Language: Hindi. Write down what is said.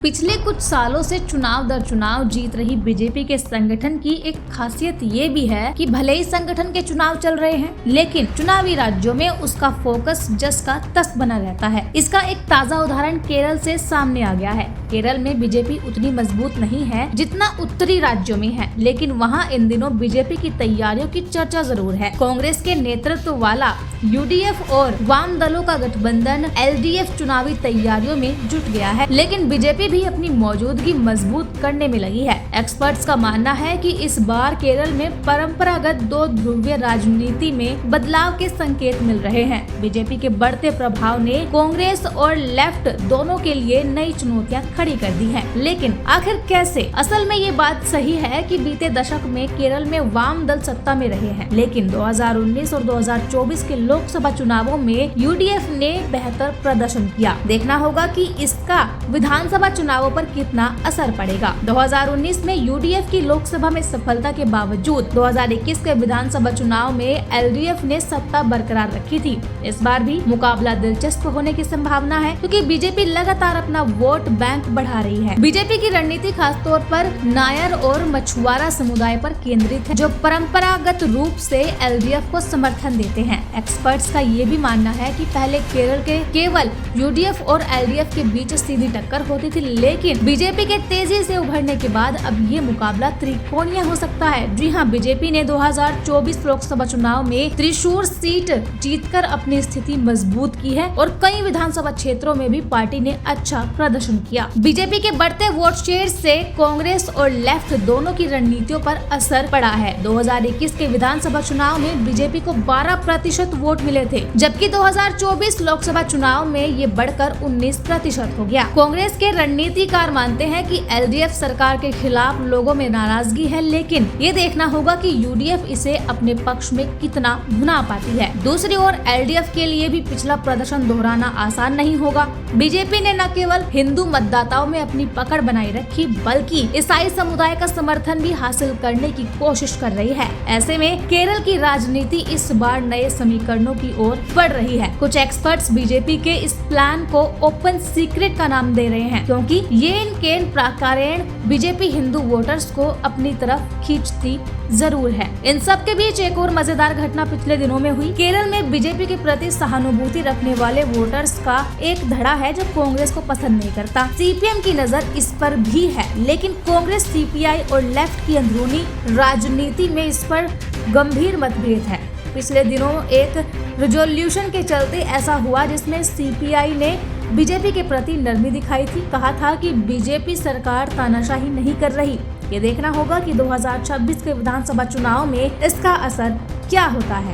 पिछले कुछ सालों से चुनाव दर चुनाव जीत रही बीजेपी के संगठन की एक खासियत ये भी है कि भले ही संगठन के चुनाव चल रहे हैं, लेकिन चुनावी राज्यों में उसका फोकस जस का तस बना रहता है। इसका एक ताज़ा उदाहरण केरल से सामने आ गया है। केरल में बीजेपी उतनी मजबूत नहीं है जितना उत्तरी राज्यों में है, लेकिन वहाँ इन दिनों बीजेपी की तैयारियों की चर्चा जरूर है। कांग्रेस के नेतृत्व वाला यूडीएफ और वाम दलों का गठबंधन एलडीएफ चुनावी तैयारियों में जुट गया है, लेकिन बीजेपी भी अपनी मौजूदगी मजबूत करने में लगी है। एक्सपर्ट्स का मानना है कि इस बार केरल में परंपरागत दो ध्रुवीय राजनीति में बदलाव के संकेत मिल रहे हैं। बीजेपी के बढ़ते प्रभाव ने कांग्रेस और लेफ्ट दोनों के लिए नई चुनौतियां खड़ी कर दी हैं। लेकिन आखिर कैसे? असल में ये बात सही है कि बीते दशक में केरल में वाम दल सत्ता में रहे हैं, लेकिन 2019 और 2024 के लोकसभा चुनावों में यूडीएफ ने बेहतर प्रदर्शन किया। देखना होगा कि इसका विधानसभा चुनावों पर कितना असर पड़ेगा। 2019 में यूडीएफ की लोकसभा में सफलता के बावजूद 2021 के विधानसभा चुनाव में एलडीएफ ने सत्ता बरकरार रखी थी। इस बार भी मुकाबला दिलचस्प होने की संभावना है, क्योंकि बीजेपी लगातार अपना वोट बैंक बढ़ा रही है। बीजेपी की रणनीति खासतौर पर नायर और मछुआरा समुदाय पर केंद्रित है, जो परंपरागत रूप से एलडीएफ को समर्थन देते हैं। एक्सपर्ट्स का ये भी मानना है कि पहले केरल के केवल यूडीएफ और एलडीएफ के बीच सीधी टक्कर होती थी, लेकिन बीजेपी के तेजी से उभरने के बाद अब ये मुकाबला त्रिकोणीय हो सकता है। जी हाँ, बीजेपी ने 2024 लोकसभा चुनाव में त्रिशूर सीट जीतकर अपनी स्थिति मजबूत की है और कई विधानसभा क्षेत्रों में भी पार्टी ने अच्छा प्रदर्शन किया। बीजेपी के बढ़ते वोट शेयर से कांग्रेस और लेफ्ट दोनों की रणनीतियों पर असर पड़ा है। 2021 के विधानसभा चुनाव में बीजेपी को 12% वोट मिले थे, जबकि 2024 लोकसभा चुनाव में ये बढ़कर 19% हो गया। कांग्रेस के रणनीतिकार मानते हैं कि एलडीएफ सरकार के खिलाफ लोगों में नाराजगी है, लेकिन ये देखना होगा कि यूडीएफ इसे अपने पक्ष में कितना भुना पाती है। दूसरी ओर एलडीएफ के लिए भी पिछला प्रदर्शन दोहराना आसान नहीं होगा। बीजेपी ने न केवल हिंदू मतदाताओं में अपनी पकड़ बनाई रखी, बल्कि ईसाई समुदाय का समर्थन भी हासिल करने की कोशिश कर रही है। ऐसे में केरल की राजनीति इस बार नए समीकरणों की ओर बढ़ रही है। कुछ एक्सपर्ट्स बीजेपी के इस प्लान को ओपन सीक्रेट का नाम दे रहे हैं, क्योंकि ये इनके प्रकारेण बीजेपी हिंदू वोटर्स को अपनी तरफ खींचती जरूर है। इन सब के बीच एक और मजेदार घटना पिछले दिनों में हुई। केरल में बीजेपी के प्रति सहानुभूति रखने वाले वोटर्स का एक धड़ा है जो कांग्रेस को पसंद नहीं करता। सीपीएम की नजर इस पर भी है, लेकिन कांग्रेस, सीपीआई और लेफ्ट की अंदरूनी राजनीति में इस पर गंभीर मतभेद है। पिछले दिनों एक रिजोल्यूशन के चलते ऐसा हुआ जिसमें सीपीआई ने बीजेपी के प्रति नरमी दिखाई थी। कहा था कि बीजेपी सरकार तानाशाही नहीं कर रही। ये देखना होगा कि 2026 के विधानसभा चुनाव में इसका असर क्या होता है।